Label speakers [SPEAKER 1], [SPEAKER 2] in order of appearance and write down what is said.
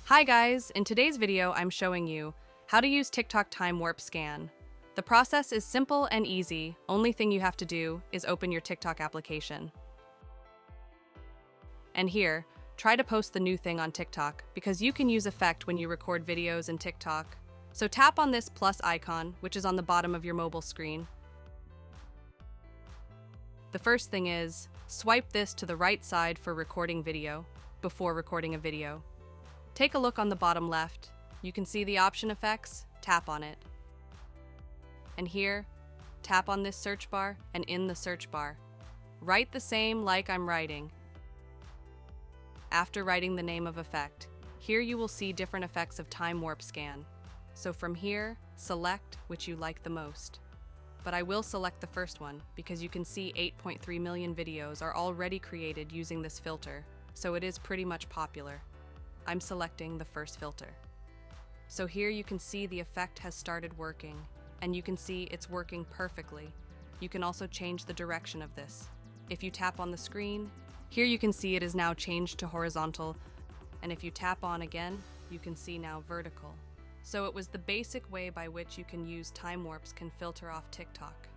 [SPEAKER 1] Hi guys, in today's video I'm showing you how to use TikTok Time Warp Scan. The process is simple and easy, only thing you have to do is open your TikTok application. And here, try to post the new thing on TikTok because you can use effect when you record videos in TikTok. So tap on this plus icon, which is on the bottom of your mobile screen. The first thing is, swipe this to the right side for recording video, before recording a video. Take a look on the bottom left. You can see the option effects, tap on it. And here, tap on this search bar and in the search bar. Write the same like I'm writing. After writing the name of effect, here you will see different effects of Time Warp Scan. So from here, select which you like the most. But I will select the first one because you can see 8.3 million videos are already created using this filter, so it is pretty much popular. I'm selecting the first filter. So here you can see the effect has started working, and you can see it's working perfectly. You can also change the direction of this. If you tap on the screen, here you can see it is now changed to horizontal, and if you tap on again, you can see now vertical. So it was the basic way by which you can use time warps can filter off TikTok.